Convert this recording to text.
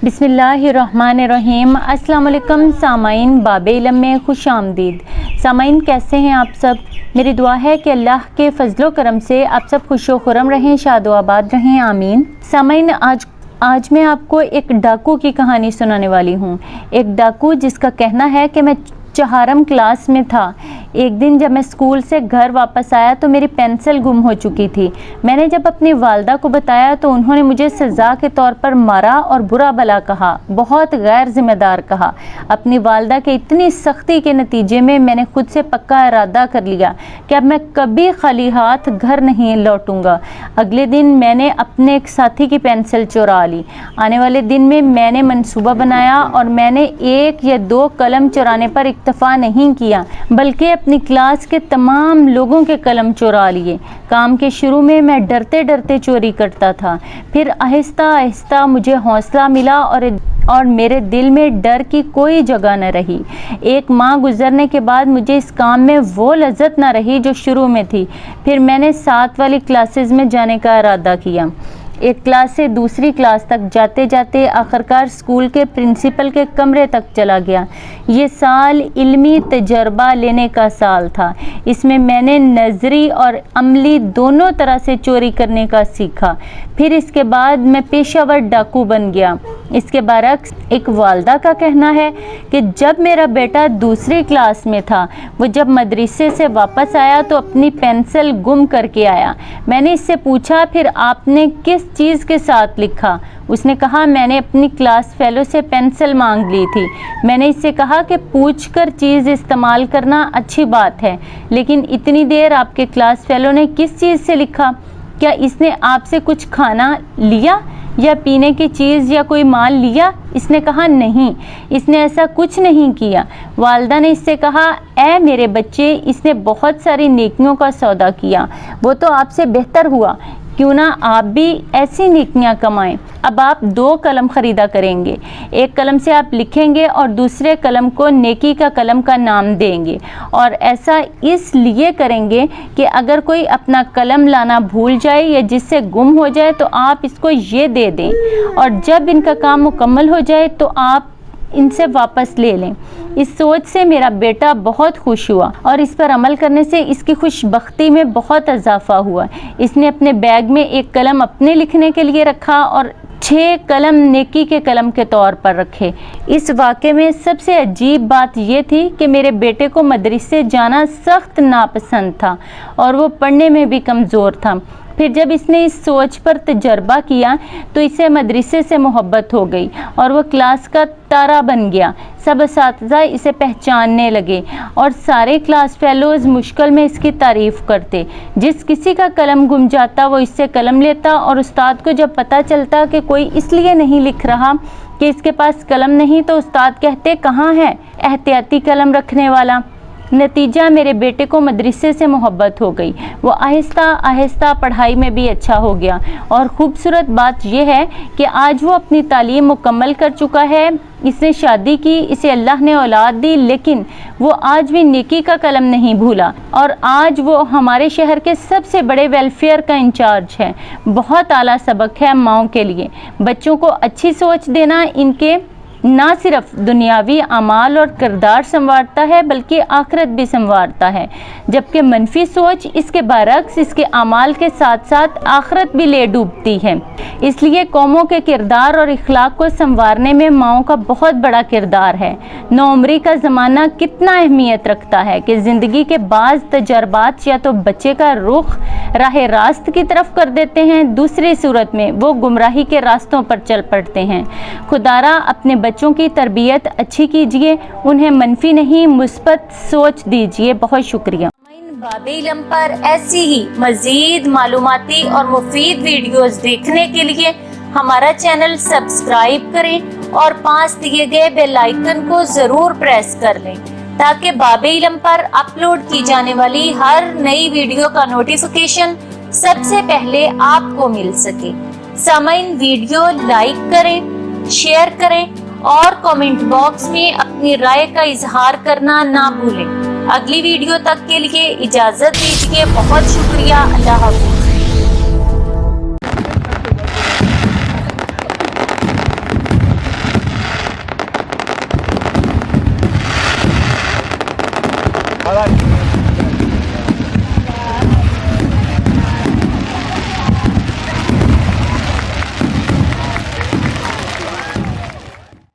बिस्मिल्लाहिर्रहमानिर्रहीम। अस्सलाम वालेकुम सामाइन, बाब इल्म में खुश आमदीद। सामाइन, कैसे हैं आप सब? मेरी दुआ है कि अल्लाह के फजलो करम से आप सब खुशो खुरम रहें, शादो आबाद रहें, आमीन। सामाइन, आज मैं आपको एक डाकू की कहानी सुनाने वाली हूँ। एक डाकू जिसका कहना है कि मैं चहारम क्लास में था। एक दिन जब मैं स्कूल से घर वापस आया तो मेरी पेंसिल गुम हो चुकी थी। मैंने जब अपनी वालदा को बताया तो उन्होंने मुझे सज़ा के तौर पर मारा और बुरा भला कहा, बहुत गैर जिम्मेदार कहा। अपनी वालदा के इतनी सख्ती के नतीजे में मैंने खुद से पक्का इरादा कर लिया कि अब मैं कभी खाली हाथ घर नहीं लौटूंगा। अगले दिन मैंने अपने एक साथी की पेंसिल चुरा ली। आने वाले दिन में मैंने मंसूबा बनाया और मैंने 1 या 2 कलम चुराने पर इक्तफा नहीं किया, बल्कि अपनी क्लास के तमाम लोगों के कलम चुरा लिए। काम के शुरू में मैं डरते डरते चोरी करता था, फिर आहिस्ता आहिस्ता मुझे हौसला मिला और मेरे दिल में डर की कोई जगह न रही। 1 माह गुजरने के बाद मुझे इस काम में वो लज्जत न रही जो शुरू में थी। फिर मैंने 7 वाली क्लासेस में जाने का इरादा किया। एक क्लास से दूसरी क्लास तक जाते जाते आखिरकार स्कूल के प्रिंसिपल के कमरे तक चला गया। ये साल इल्मी तजर्बा लेने का साल था। इसमें मैंने नज़री और अमली दोनों तरह से चोरी करने का सीखा। फिर इसके बाद मैं पेशावर डाकू बन गया। इसके बरक्स एक वालदा का कहना है कि जब मेरा बेटा दूसरी क्लास में था, वो जब मदरसे से वापस आया तो अपनी पेंसिल गुम करके आया। मैंने इससे पूछा, फिर आपने किस चीज़ के साथ लिखा? उसने कहा, मैंने अपनी क्लास फेलो से पेंसिल मांग ली थी। मैंने इससे कहा कि पूछकर चीज़ इस्तेमाल करना अच्छी बात है, लेकिन इतनी देर आपके क्लास फेलो ने किस चीज़ से लिखा? क्या इसने आपसे कुछ खाना लिया या पीने की चीज़ या कोई माल लिया? इसने कहा, नहीं, इसने ऐसा कुछ नहीं किया। वालदा ने इससे कहा, ऐ मेरे बच्चे, इसने बहुत सारी नेकियों का सौदा किया, वो तो आपसे बेहतर हुआ। क्यों ना आप भी ऐसी नेकियां कमाएं। अब आप 2 कलम खरीदा करेंगे। एक कलम से आप लिखेंगे और दूसरे कलम को नेकी का कलम का नाम देंगे। और ऐसा इसलिए करेंगे कि अगर कोई अपना कलम लाना भूल जाए या जिससे गुम हो जाए तो आप इसको ये दे दें, और जब इनका काम मुकम्मल हो जाए तो आप इनसे वापस ले लें। इस सोच से मेरा बेटा बहुत खुश हुआ और इस पर अमल करने से इसकी खुशबख्ती में बहुत इजाफा हुआ। इसने अपने बैग में 1 कलम अपने लिखने के लिए रखा और 6 कलम नेकी के कलम के तौर पर रखे। इस वाक़े में सबसे अजीब बात यह थी कि मेरे बेटे को मदरसे जाना सख्त नापसंद था और वो पढ़ने में भी कमज़ोर था। फिर जब इसने इस सोच पर तजर्बा किया तो इसे मदरसे से मोहब्बत हो गई और वह क्लास का तारा बन गया। सब असातिज़ा इसे पहचानने लगे और सारे क्लास फेलोज़ मुश्किल में इसकी तारीफ़ करते। जिस किसी का कलम गुम जाता वो इससे कलम लेता, और उस्ताद को जब पता चलता कि कोई इसलिए नहीं लिख रहा कि इसके पास कलम नहीं तो उस्ताद कहते, कहाँ है एहतियाती कलम रखने वाला। नतीजा, मेरे बेटे को मदरसे से मोहब्बत हो गई। वो आहिस्ता आहिस्ता पढ़ाई में भी अच्छा हो गया और ख़ूबसूरत बात यह है कि आज वो अपनी तालीम मुकम्मल कर चुका है। इसने शादी की, इसे अल्लाह ने औलाद दी, लेकिन वो आज भी नेकी का कलम नहीं भूला और आज वो हमारे शहर के सबसे बड़े वेलफेयर का इंचार्ज है। बहुत आला सबक है माओं के लिए। बच्चों को अच्छी सोच देना इनके ना सिर्फ दुनियावी अमाल और किरदार संवारता है बल्कि आखिरत भी संवारता है, जबकि मनफी सोच इसके बरक्स इसके अमाल के साथ साथ आखिरत भी ले डूबती है। इसलिए कौमों के किरदार और इखलाक को संवारने में माओं का बहुत बड़ा किरदार है। नौउम्री का ज़माना कितना अहमियत रखता है कि ज़िंदगी के बाज़ तजर्बात या तो बच्चे का रुख राह रास्त की तरफ कर देते हैं, दूसरी सूरत में वो गुमराही के रास्तों पर चल पड़ते हैं। खुदारा अपने बच्चों की तरबियत अच्छी कीजिए, उन्हें मनफी नहीं मुस्बत सोच दीजिए। बहुत शुक्रिया। बाब इल्म पर ऐसी ही मजीद मालूमाती और मुफीद वीडियोस देखने के लिए हमारा चैनल सब्सक्राइब करें और पास दिए गए बेल आइकन को जरूर प्रेस कर लें ताकि बाब इल्म पर अपलोड की जाने वाली हर नई वीडियो का नोटिफिकेशन सबसे पहले आपको मिल सके। सामाइन, वीडियो लाइक करें, शेयर करें और कमेंट बॉक्स में अपनी राय का इजहार करना ना भूलें। अगली वीडियो तक के लिए इजाजत दीजिए। बहुत शुक्रिया। अल्लाह हाफ़िज़। aadat